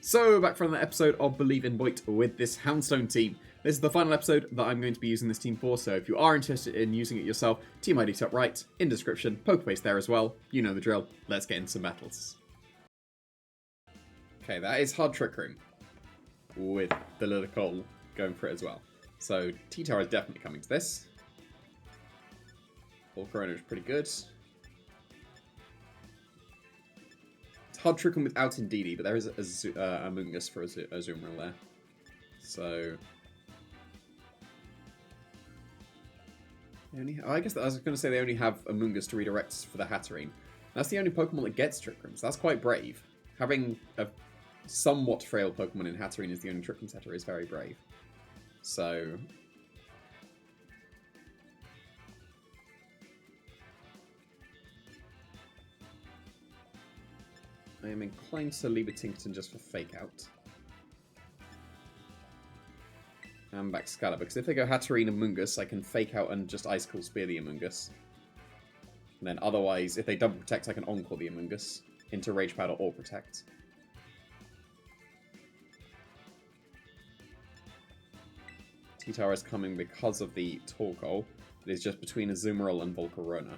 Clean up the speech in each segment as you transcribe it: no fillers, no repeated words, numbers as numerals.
So, back from the episode of Believe in Boyt with this Houndstone team. This is the final episode that I'm going to be using this team for, so if you are interested in using it yourself, team ID top right, in description, poker face there as well, you know the drill, let's get into some battles. Okay, that is Hard Trick Room, with the little Cole going for it as well. So, T-Tower is definitely coming to this. Corona is pretty good. Hard Trick Room without Indeedee, but there is a Mungus for a zoom roll there. So... I guess I was going to say they only have a Mungus to redirect for the Hatterene. That's the only Pokemon that gets Trick Rooms. That's quite brave. Having a somewhat frail Pokemon in Hatterene is the only Trick Room setter is very brave. So... I am inclined to leave a Tinkerton just for Fake Out. And back Scarlet, because if they go Hatterene and Mungus, I can Fake Out and just Icicle Spear the Amoonguss. And then otherwise, if they double Protect, I can Encore the Amoonguss into Rage Powder or Protect. T-Tower is coming because of the Torkoal. It is just between Azumarill and Volcarona.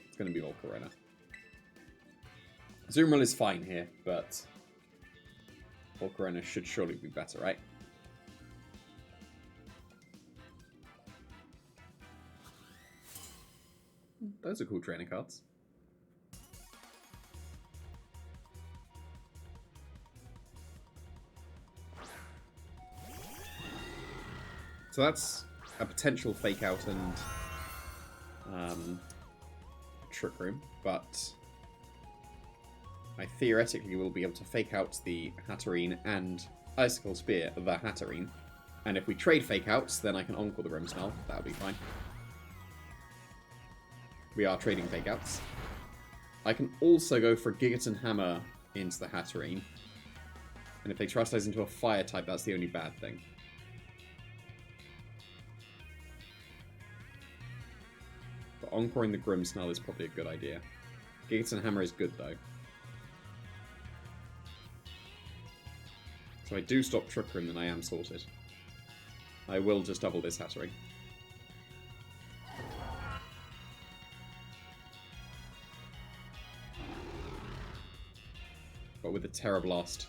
It's going to be Volcarona. Azumarill is fine here, but Volcarona should surely be better, right? Those are cool trainer cards. So that's a potential Fake Out and Trick Room, but I theoretically will be able to Fake Out the Hatterene and Icicle Spear the Hatterene. And if we trade Fake Outs, then I can Encore the Grimmsnarl. That'll be fine. We are trading Fake Outs. I can also go for Gigaton Hammer into the Hatterene. And if they Terastallize into a Fire type, that's the only bad thing. But Encoring the Grimmsnarl is probably a good idea. Gigaton Hammer is good though. So I do stop Trick Room, then I am sorted. I will just double this Hatterene. But with a Terra Blast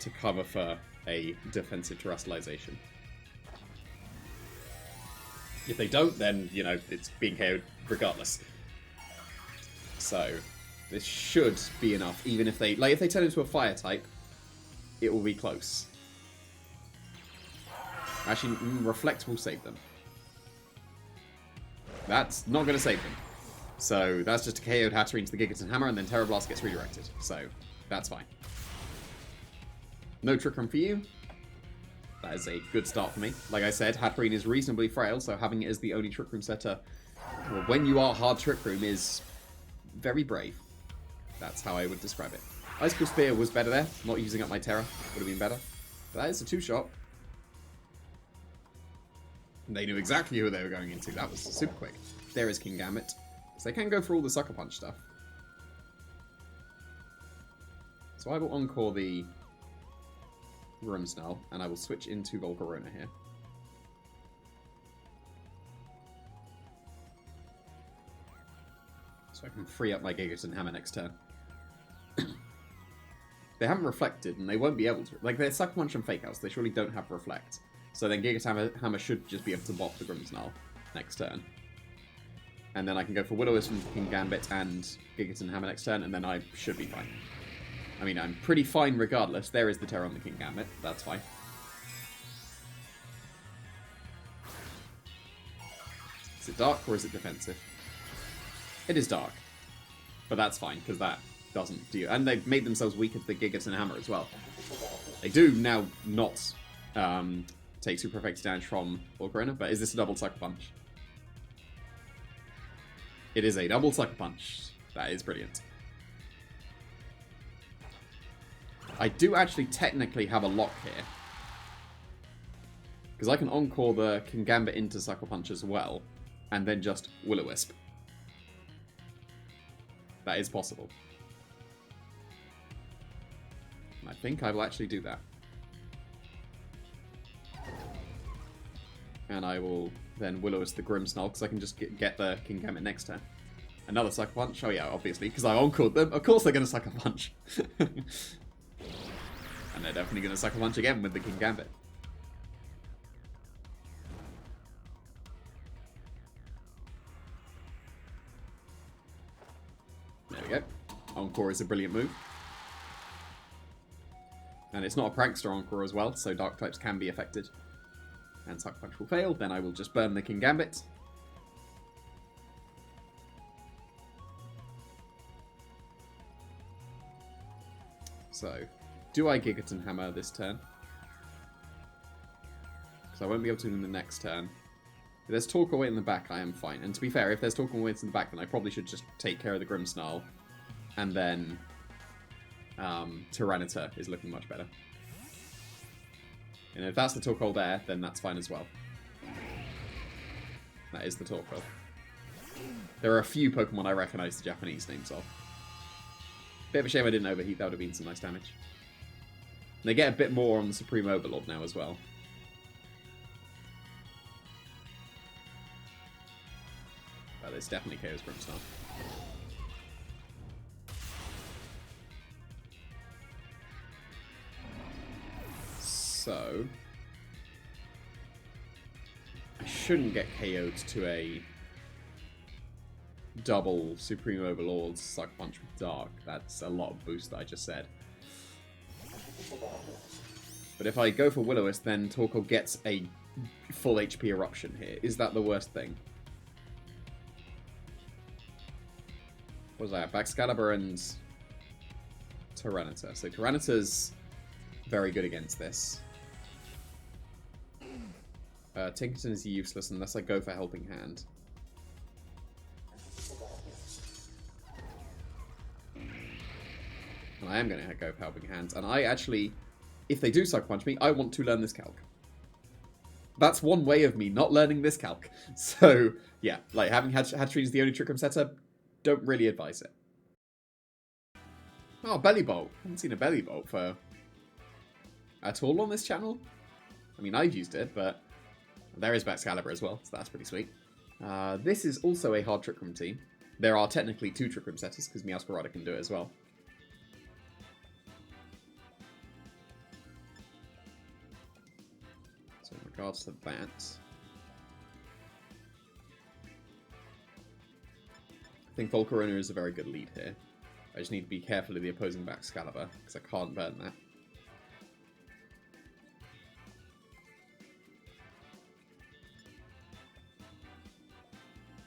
to cover for a defensive Terastallization. If they don't, then, you know, it's being KO'd regardless. So, this should be enough, even if they... Like, if they turn into a Fire type, it will be close. Actually, Reflect will save them. That's not going to save them. So, that's just a KO'd Hatterene to the Gigaton Hammer, and then Terra Blast gets redirected. So, that's fine. No Trick Room for you. That is a good start for me. Like I said, Hatterene is reasonably frail, so having it as the only Trick Room setter, well, when you are Hard Trick Room, is very brave. That's how I would describe it. Icicle Spear was better there. Not using up my Terra would have been better. But that is a two-shot. They knew exactly who they were going into. That was super quick. There is King Gambit. So they can go for all the Sucker Punch stuff. So I will Encore the Grimmsnarl, and I will switch into Volcarona here. So I can free up my Gigaton Hammer next turn. They haven't reflected, and they won't be able to. Like, they're Sucker Punch and Fake Outs, they surely don't have Reflect. So then Gigaton Hammer should just be able to bop the Grimmsnarl next turn. And then I can go for Will-O-Wisp from King Gambit and Gigaton Hammer next turn, and then I should be fine. I mean, I'm pretty fine regardless. There is the Terror on the King Gambit. That's fine. Is it dark or is it defensive? It is dark. But that's fine, because that doesn't do... And they've made themselves weaker to the Gigaton Hammer as well. They do now not take super effective damage from Volcarona, but is this a double Sucker Punch? It is a double Sucker Punch. That is brilliant. I do actually technically have a lock here. Because I can Encore the Kingambit into Sucker Punch as well, and then just Will-O-Wisp. That is possible. And I think I will actually do that. And I will then Will-O-Wisp the Grimmsnarl, because I can just get the Kingambit next turn. Another Sucker Punch? Oh yeah, obviously, because I Encored them. Of course they're going to Sucker Punch. And they're definitely going to Sucker Punch again with the Kingambit. There we go. Encore is a brilliant move. And it's not a Prankster Encore as well, so Dark types can be affected. And Sucker Punch will fail, then I will just burn the Kingambit. So, do I Gigaton Hammer this turn? Because I won't be able to in the next turn. If there's Torkoal in the back, I am fine. And to be fair, if there's Torkoal in the back, then I probably should just take care of the Grimmsnarl. And then Tyranitar is looking much better. And if that's the Torkoal there, then that's fine as well. That is the Torkoal. There are a few Pokemon I recognise the Japanese names of. Bit of a shame I didn't overheat, that would have been some nice damage. And they get a bit more on the Supreme Overlord now as well. But this definitely KOs Grimmsnarl. So I shouldn't get KO'd to a double Supreme Overlord Sucker Punch with Dark. That's a lot of boost that I just said. But if I go for Will-O-Wisp, then Torkoal gets a full HP Eruption here. Is that the worst thing? What was that? Baxcalibur and Tyranitar. So Tyranitar's very good against this. Tinkerton is useless unless I go for Helping Hand. And I am going to go for Helping Hand. And I actually, if they do Sucker Punch me, I want to learn this calc. That's one way of me not learning this calc. So, yeah, like having Hatterene is the only Trick Room setup, don't really advise it. Oh, Belly Bolt. I haven't seen a Belly Bolt for at all on this channel. I mean, I've used it, but there is Baxcalibur as well, so that's pretty sweet. This is also a hard Trick Room team. There are technically 2 Trick Room setters, because Meowscarada can do it as well. So in regards to that, I think Volcarona is a very good lead here. I just need to be careful of the opposing Baxcalibur, because I can't burn that.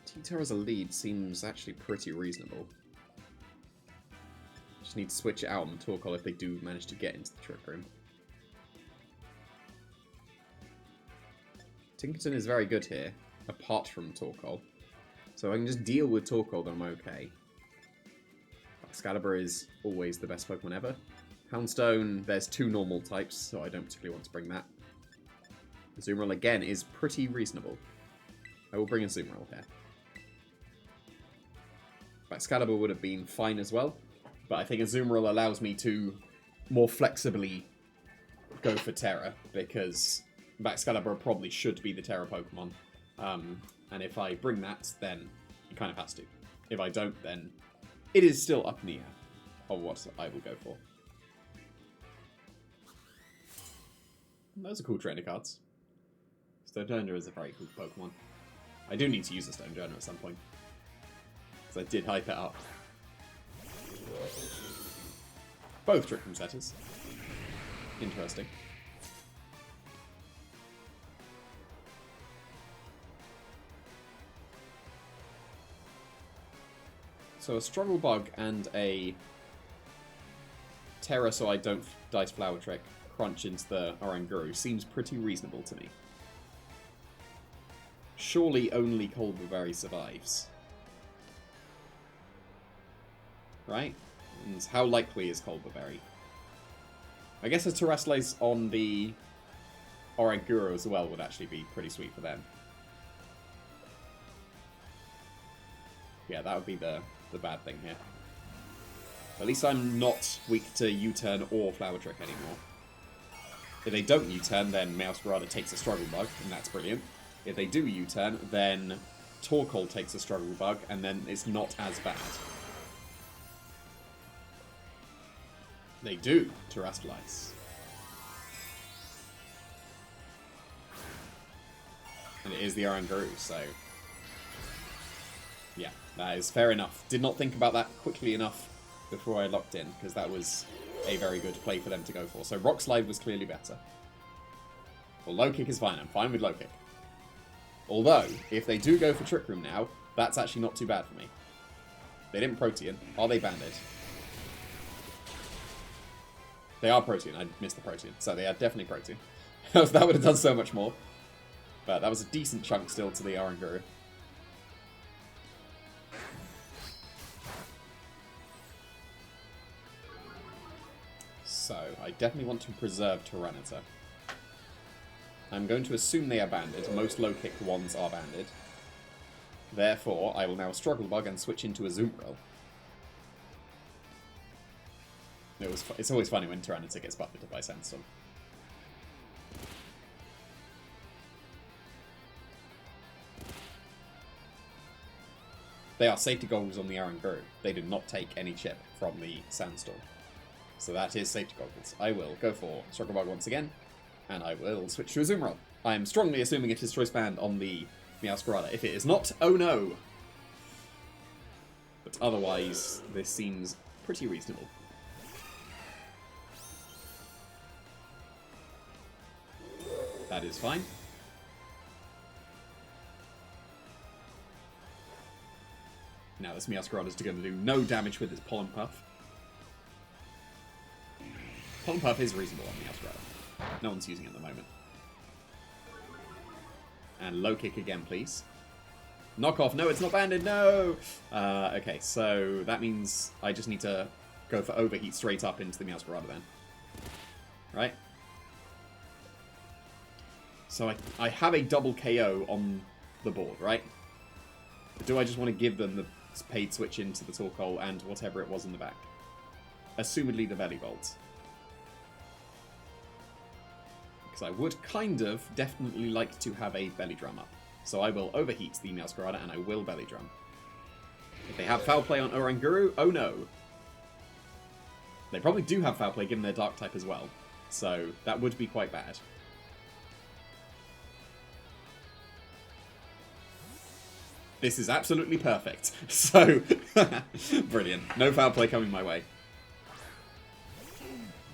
T-Terra as a lead seems actually pretty reasonable. Just need to switch it out on Torkoal if they do manage to get into the Trick Room. Tinkerton is very good here, apart from Torkoal. So I can just deal with Torkoal, then I'm okay. Excalibur is always the best Pokemon ever. Houndstone, there's 2 normal types, so I don't particularly want to bring that. Azumarill, again, is pretty reasonable. I will bring a Azumarill here. Excalibur would have been fine as well, but I think Azumarill allows me to more flexibly go for Terra, because Excalibur probably should be the Terra Pokemon. And if I bring that, then it kind of has to. If I don't, then it is still up in the air of what I will go for. Those are cool trainer cards. Stonejourner is a very cool Pokemon. I do need to use a Stonejourner at some point, because I did hype it up. Both Trick Room setters. Interesting. So a Struggle Bug and a Terra so I don't Dice Flower Trick crunch into the Oranguru seems pretty reasonable to me. Surely only Colberberry survives. Right? And how likely is Colberberry? I guess a Terrasslace on the Oranguru as well would actually be pretty sweet for them. Yeah, that would be the bad thing here. At least I'm not weak to U-turn or Flower Trick anymore. If they don't U-turn, then Meowscarada takes a Struggle Bug, and that's brilliant. If they do U-turn, then Torkoal takes a Struggle Bug, and then it's not as bad. They do Terrastallize. And it is the Oranguru, so... yeah, that is fair enough. Did not think about that quickly enough before I locked in, because that was a very good play for them to go for. So Rock Slide was clearly better. Well, Low Kick is fine. I'm fine with Low Kick. Although, if they do go for Trick Room now, that's actually not too bad for me. They didn't Protean. Are they Banded? They are Protean. I missed the Protean. So they are definitely Protean. That would have done so much more. But that was a decent chunk still to the Oranguru. So, I definitely want to preserve Tyranitar. I'm going to assume they are banded. Most low-kicked ones are banded. Therefore, I will now Struggle Bug and switch into a Azumarill. It's always funny when Tyranitar gets buffeted by Sandstorm. They are safety goggles on the Oranguru. They do not take any chip from the Sandstorm. So that is safety goggles. I will go for Struggle Bug once again, and I will switch to Azumarill. I am strongly assuming it is Choice Band on the Meowscarada. If it is not, oh no! But otherwise, this seems pretty reasonable. That is fine. Now this Meowscarada is going to do no damage with its Pollen Puff. Pollen Puff is reasonable on Meowscarada. No one's using it at the moment. And Low Kick again, please. Knock off. No, it's not banded. No! Okay, so that means I just need to go for Overheat straight up into the Meowscarada then. Right? So I have a double KO on the board, right? But do I just want to give them the paid switch into the Torkoal and whatever it was in the back? Assumedly the Velibolt. Because I would kind of definitely like to have a Belly Drum up. So I will Overheat the Meowscarada and I will Belly Drum. If they have Foul Play on Oranguru, oh no. They probably do have Foul Play given their Dark type as well. So that would be quite bad. This is absolutely perfect. So, brilliant. No Foul Play coming my way.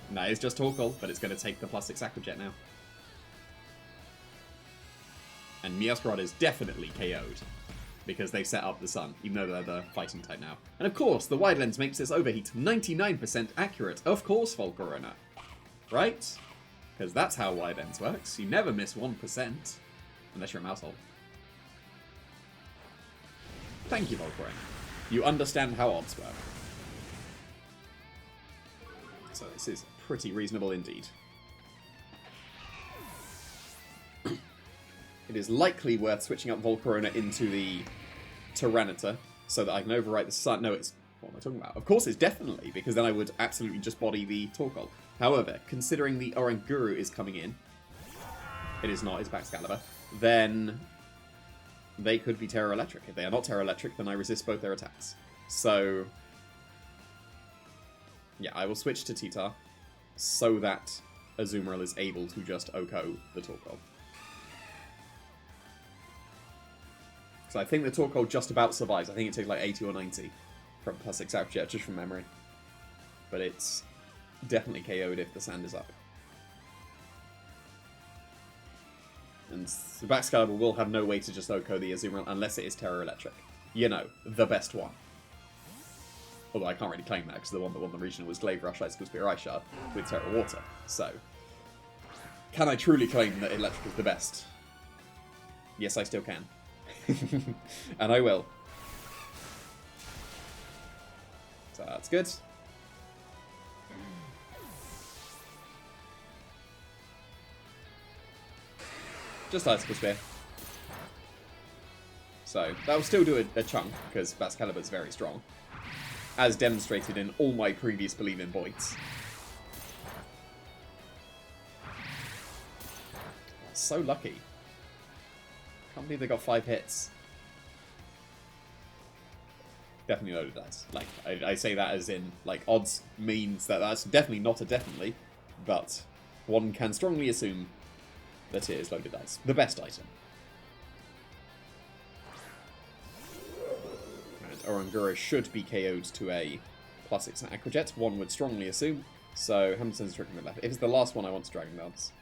And that is just Torkoal, but it's going to take the +6 Aqua Jet now. And Meowscarada is definitely KO'd, because they've set up the Sun, even though they're the fighting type now. And of course, the Wide Lens makes this Overheat 99% accurate. Of course, Volcarona. Right? Because that's how Wide Lens works. You never miss 1%, unless you're a Mousehole. Thank you, Volcarona. You understand how odds work. So this is pretty reasonable indeed. It is likely worth switching up Volcarona into the Tyranitar so that I can overwrite the Sun. No, it's... what am I talking about? Of course it's definitely, because then I would absolutely just body the Torkoal. However, considering the Oranguru is coming in, it is not, it's Baxcalibur, then they could be Terra Electric. If they are not Terra Electric, then I resist both their attacks. So, yeah, I will switch to Titar so that Azumarill is able to just OHKO the Torkoal. So I think the Torkoal just about survives. I think it takes like 80 or 90 from +6 Aqua Jet, just from memory. But it's definitely KO'd if the sand is up. And the Baxcalibur will have no way to just OHKO the Azumarill unless it is Terra Electric. You know, the best one. Although I can't really claim that, because the one that won the regional was Glaive Rush Ice School Spear Ice Shard with Terra Water. So, can I truly claim that Electric is the best? Yes, I still can. And I will. So that's good. Just Icicle Spear. So, that will still do a chunk, because Bascalibur's very strong. As demonstrated in all my previous Believe in Boyts. So lucky. Can't believe they got 5 hits. Definitely loaded dice. Like, I say that as in, like, odds means that that's definitely not a definitely, but one can strongly assume that it is loaded dice. The best item. And Orangura should be KO'd to a +6 Aquajet, one would strongly assume. So, Hamilton's Trick left. If it's the last one, I want to Dragon Dance.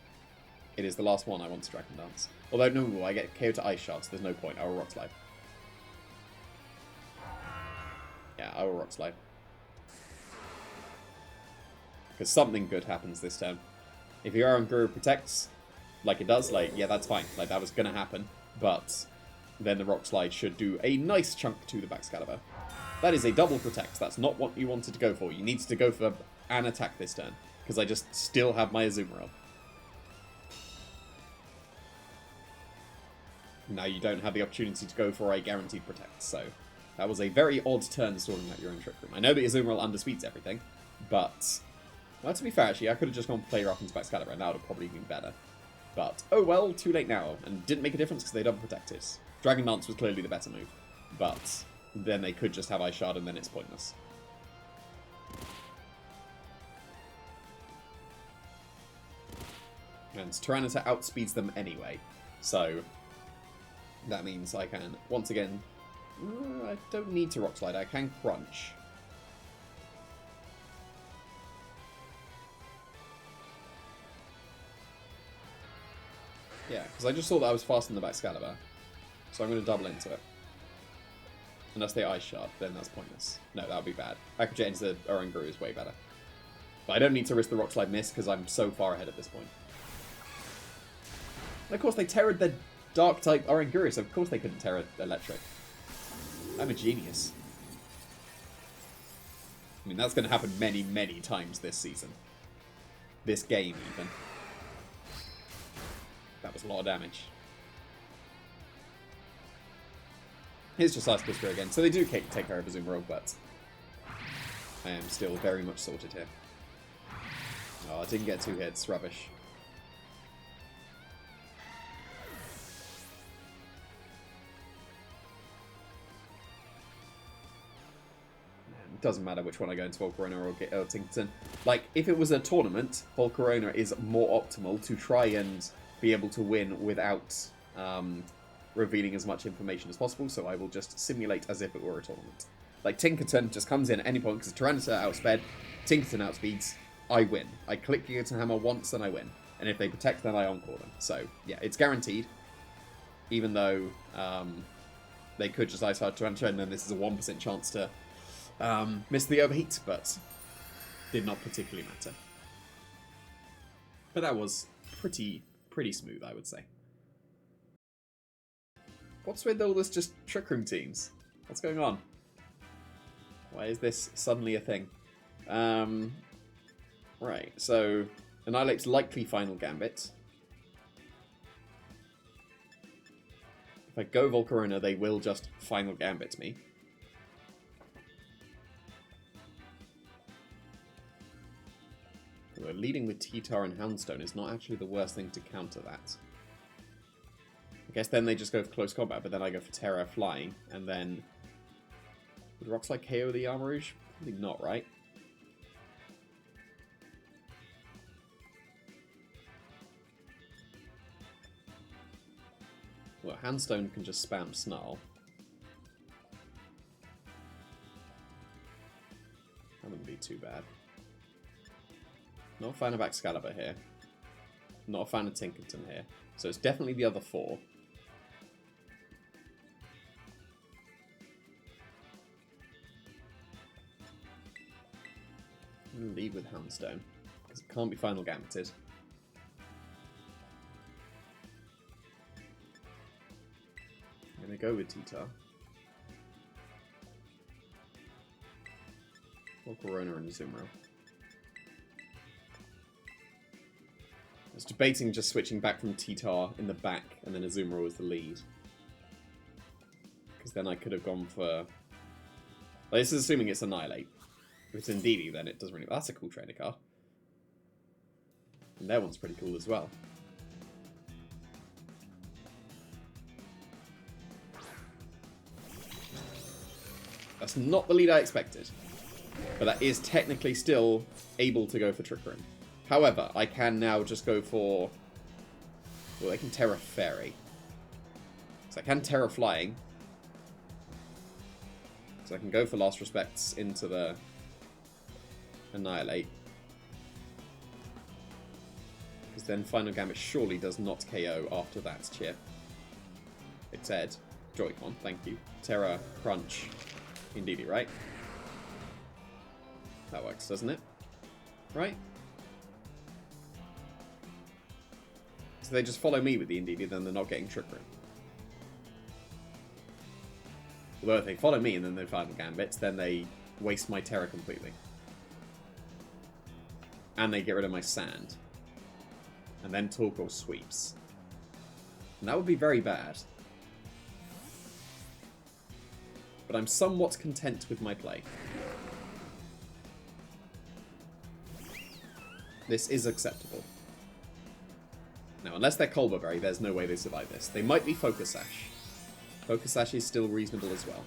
It is the last one I want to Dragon Dance. Although, no, I get KO to Ice Shard, so there's no point. I will Rock Slide. Yeah, I will Rock Slide. Because something good happens this turn. If your Oranguru protects, like it does, like, yeah, that's fine. Like, that was going to happen. But then the Rock Slide should do a nice chunk to the Baxcalibur. That is a double protect. That's not what you wanted to go for. You needed to go for an attack this turn. Because I just still have my Azumarill. Now you don't have the opportunity to go for a guaranteed protect, so that was a very odd turn sorting out your own Trick Room. I know that Azumarill underspeeds everything, but, well, to be fair, actually, I could have just gone for Player Up into Baxcalibur, and that would have probably been better. But, oh well, too late now, and didn't make a difference because they double protected. Dragon Dance was clearly the better move, but then they could just have Ice Shard, and then it's pointless. And Tyranitar outspeeds them anyway, so that means I can, once again, I don't need to Rock Slide, I can Crunch. Yeah, because I just saw that I was faster than the Baxcalibur, so I'm going to double into it. Unless they Ice Shard, then that's pointless. No, that would be bad. Aquajet into Oranguru is way better. But I don't need to risk the Rock Slide miss, because I'm so far ahead at this point. And of course, they Terra'd their Dark-type Oranguru, so of course they couldn't Terra Electric. I'm a genius. I mean, that's going to happen many, many times this season. This game, even. That was a lot of damage. Here's just Ice Blister again. So they do take care of Azumarill, but I am still very much sorted here. Oh, I didn't get 2 hits. Rubbish. It doesn't matter which one I go into Volcarona or Tinkerton. Like, if it was a tournament, Volcarona is more optimal to try and be able to win without revealing as much information as possible, so I will just simulate as if it were a tournament. Like, Tinkerton just comes in at any point, because Tyranitar outsped, Tinkerton outspeeds, I win. I click Gigaton Hammer once and I win. And if they protect, then I Encore them. So, yeah, it's guaranteed. Even though they could just Ice Hard Tyranitar, and then this is a 1% chance to miss the overheat, but did not particularly matter. But that was pretty smooth, I would say. What's with all this just Trick Room teams? What's going on? Why is this suddenly a thing? Right, so Annihilate's likely Final Gambit. If I go Volcarona, they will just Final Gambit me. Although leading with T-Tar and Houndstone is not actually the worst thing to counter that. I guess then they just go for close combat, but then I go for Terra Flying, and then would Rock Slide KO the Armarouge? Probably not, right? Well, Handstone can just spam Snarl. That wouldn't be too bad. Not a fan of Excalibur here. Not a fan of Tinkerton here. So it's definitely the other 4. I'm going to lead with Houndstone, because it can't be Final Gambited. I'm going to go with T-Tar. Or Corona and Azumarill. was debating just switching back from T-Tar in the back and then Azumarill as the lead. Because then I could have gone for... Like, this is assuming it's Annihilate. If it's Indeedee, then it doesn't really... That's a cool trainer card. And their one's pretty cool as well. That's not the lead I expected. But that is technically still able to go for Trick Room. However, I can now just go for... Well, I can Terra Fairy. So I can Terra Flying. So I can go for Last Respects into the Annihilate. Because then Final Gambit surely does not KO after that chip. It said, Joy-Con, thank you. Terra, Crunch, Indeedee, right? That works, doesn't it? Right? So they just follow me with the Indeedee, then they're not getting Trick Room. Although if they follow me and then they Final Gambits, then they waste my Terra completely. And they get rid of my Sand. And then Torkoal sweeps. And that would be very bad. But I'm somewhat content with my play. This is acceptable. Now, unless they're Culver Berry, there's no way they survive this. They might be Focus Sash. Focus Sash is still reasonable as well.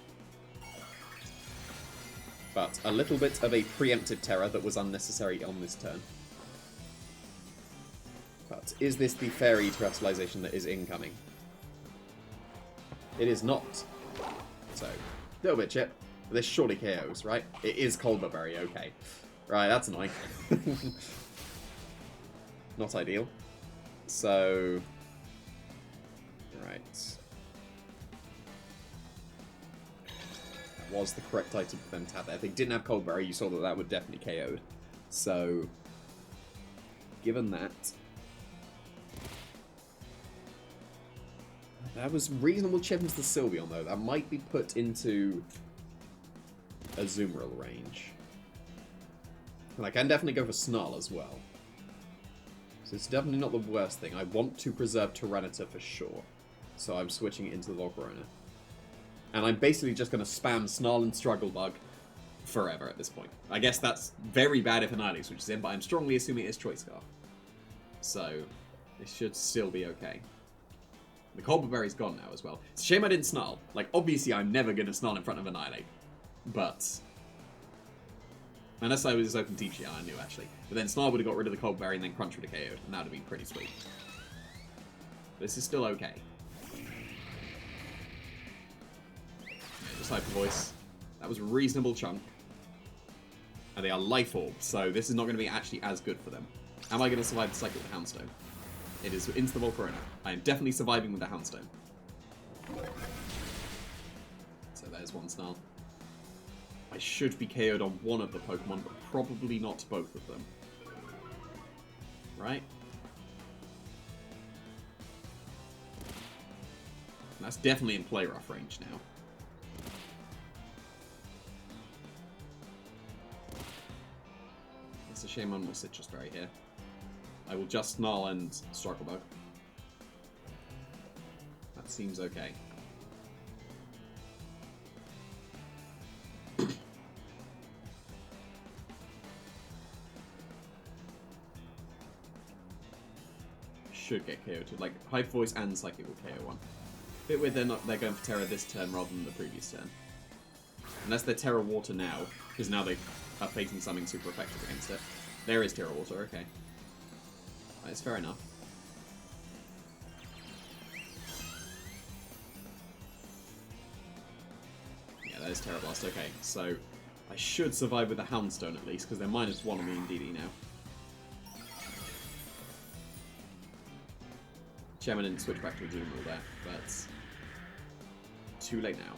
But a little bit of a preemptive Terror that was unnecessary on this turn. But is this the Fairy Terrestrialization that is incoming? It is not. So, a little bit chip. But this surely KOs, right? It is Culver Berry, okay. Right, that's annoying. Not ideal. So... Right. That was the correct item for them to have there. If they didn't have Cold Berry, you saw that that would definitely KO'd. So... Given that... That was reasonable chip into the Sylveon, though. That might be put into Azumarill range. And I can definitely go for Snarl as well. So it's definitely not the worst thing. I want to preserve Tyranitar for sure. So I'm switching it into the Volcarona. And I'm basically just going to spam Snarl and Struggle Bug forever at this point. I guess that's very bad if Annihilate switches in, but I'm strongly assuming it's Choice Scarf. So it should still be okay. The Colbur Berry's gone now as well. It's a shame I didn't Snarl. Like, obviously I'm never going to Snarl in front of Annihilate. But... Unless I was open teach, yeah, I knew actually. But then Snarl would have got rid of the Cold Berry and then Crunch would have KO'd, and that would have been pretty sweet. This is still okay. Yeah, just Hyper Voice. That was a reasonable chunk. And they are Life Orbs, so this is not going to be actually as good for them. Am I going to survive the cycle with Houndstone? It is into the Volcarona. I am definitely surviving with the Houndstone. So there's one Snarl. I should be KO'd on one of the Pokemon, but probably not both of them. Right? And that's definitely in play rough range now. It's a shame on my Citrus Berry here. I will just Snarl and Struggle Bug. That seems okay. Should get KO'd. Like, Hyper Voice and Psychic will KO one. Bit weird they're going for Terra this turn rather than the previous turn. Unless they're Terra Water now, because now they are facing something super effective against it. There is Terra Water, okay. That's fair enough. Yeah, that is Terra Blast, okay. So, I should survive with the Houndstone at least, because they're -1 on the Indeedee now. Chairman didn't switch back to a Azumarill there, but too late now.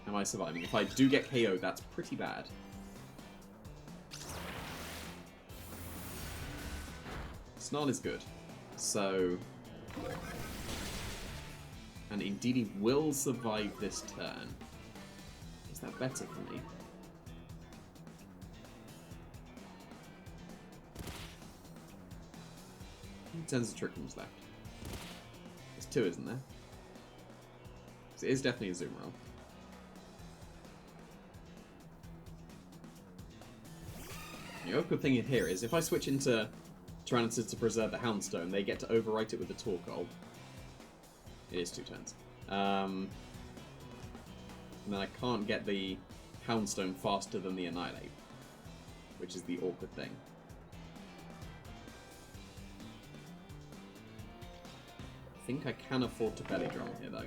Am I surviving? If I do get KO'd, that's pretty bad. Snarl is good. So... And Indeedee will survive this turn. Is that better for me? many turns of Trick Rooms left? There's 2, isn't there? So it is definitely a zoom roll. The awkward thing here is, if I switch into Tyranitar to preserve the Houndstone, they get to overwrite it with the Torkoal. It is 2 turns. And then I can't get the Houndstone faster than the Annihilate, which is the awkward thing. I think I can afford to belly drum here, though.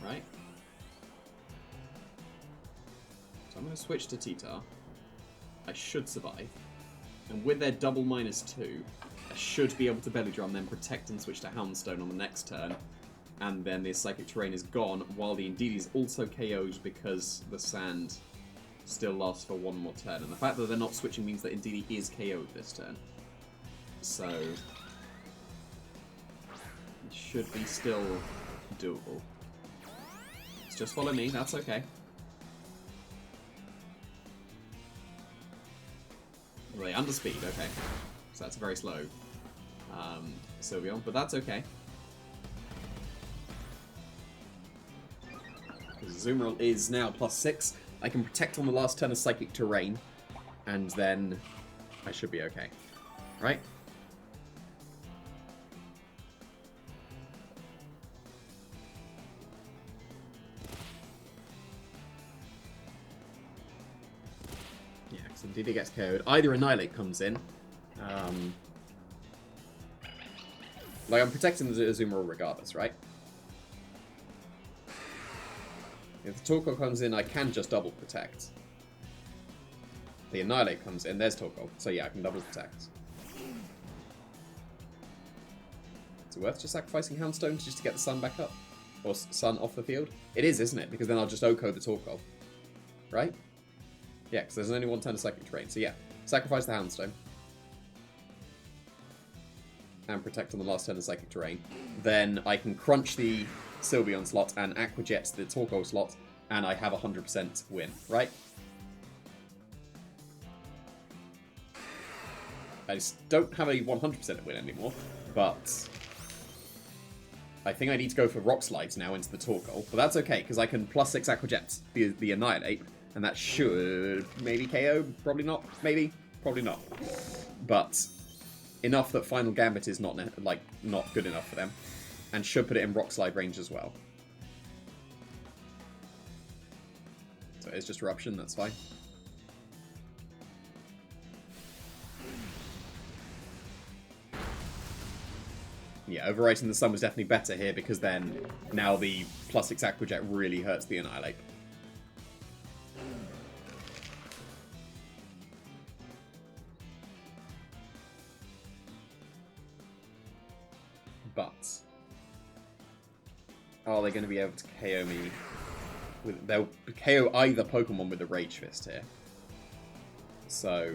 Right? So I'm going to switch to T-Tar. I should survive. And with their double -2, I should be able to belly drum, then protect and switch to Houndstone on the next turn. And then the Psychic Terrain is gone, while the Indeedee is also KO'd because the Sand still lasts for 1 more turn. And the fact that they're not switching means that Indeedee is KO'd this turn. So it should be still doable. Just follow me, that's okay. Well, they underspeed, okay. So that's very slow. Sylveon, but that's okay. Because Azumarill is now +6. I can protect on the last turn of Psychic Terrain, and then I should be okay. Right? Yeah, because Indeedee gets KO'd. Either Annihilate comes in. Like, I'm protecting the Azumarill regardless, right? If the Torkoal comes in, I can just double protect. The Annihilate comes in, there's Torkoal. So yeah, I can double protect. Is it worth just sacrificing Houndstone just to get the Sun back up? Or Sun off the field? It is, isn't it? Because then I'll just OHKO the Torkoal. Right? Yeah, because there's only 1 turn of Psychic Terrain. So yeah, sacrifice the Houndstone. And protect on the last turn of Psychic Terrain. Then I can crunch the Sylveon slot and Aqua Jet the Torkoal slot, and I have a 100% win, right? I just don't have a 100% win anymore, but I think I need to go for Rock Slides now into the Torkoal, but that's okay, because I can +6 Aqua Jet the Annihilate, and that should maybe KO, probably not, maybe, probably not. But enough that Final Gambit is not good enough for them, and should put it in Rock Slide range as well. So it's just Eruption, that's fine. Yeah, overwriting the Sun was definitely better here, because then now the +6 Aqua Jet really hurts the Annihilate. But are they going to be able to KO me? They'll KO either Pokemon with the Rage Fist here. So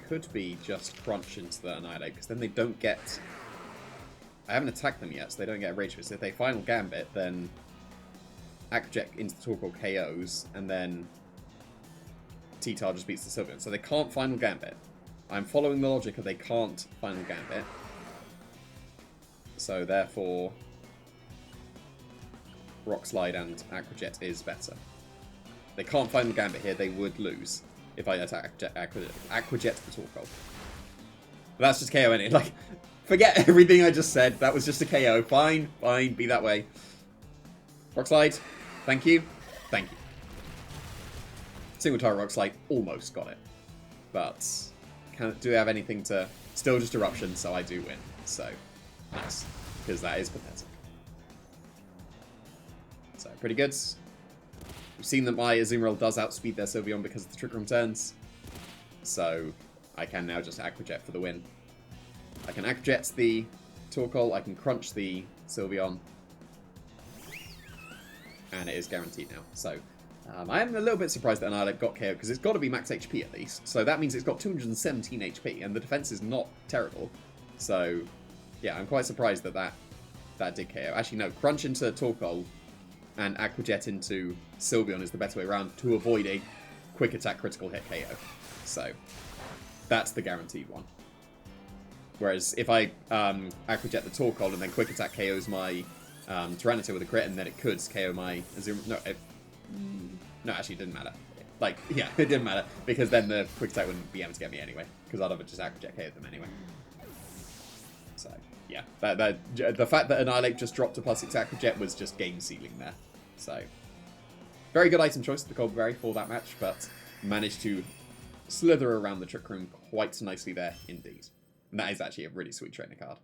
could be just crunch into the Annihilate, because then they don't get... I haven't attacked them yet, so they don't get a Rage Fist. If they Final Gambit, then Aqua Jet into the Torkoal KOs, and then T-Tar just beats the Sylveon. So they can't Final Gambit. I'm following the logic of they can't Final Gambit. So therefore, Rock Slide and Aqua Jet is better. They can't Final Gambit here, they would lose if I attack Aqua Jet the Torkoal. But that's just KO, innit? Like, forget everything I just said. That was just a KO. Fine, fine, be that way. Rock Slide. Thank you. Thank you. Single Tire Rock Slide almost got it. But do they have anything to... Still just Eruption, so I do win. So, nice. Because that is pathetic. So, pretty good. We've seen that my Azumarill does outspeed their Sylveon because of the Trick Room turns. So, I can now just Aqua Jet for the win. I can Aqua Jet the Torkoal, I can crunch the Sylveon. And it is guaranteed now. So, I am a little bit surprised that Annihilate got KO, because it's got to be max HP at least. So that means it's got 217 HP, and the defense is not terrible. So, yeah, I'm quite surprised that that that did KO. Actually, no. Crunch into Torkoal and Aqua Jet into Sylveon is the best way around to avoid a quick attack critical hit KO. So, that's the guaranteed one. Whereas if I Aqua Jet the Torkoal and then quick attack KOs my Tyranitar with a crit, and then it could KO my Azumarill. No, actually, it didn't matter. Like, yeah, it didn't matter, because then the quick attack wouldn't be able to get me anyway, because I'd have just Aqua Jet KO'd them anyway. So, yeah, the fact that Annihilate just dropped a +6 Aqua Jet was just game sealing there. So, very good item choice, the Cold Berry, for that match, but managed to slither around the Trick Room quite nicely there indeed. And that is actually a really sweet trainer card.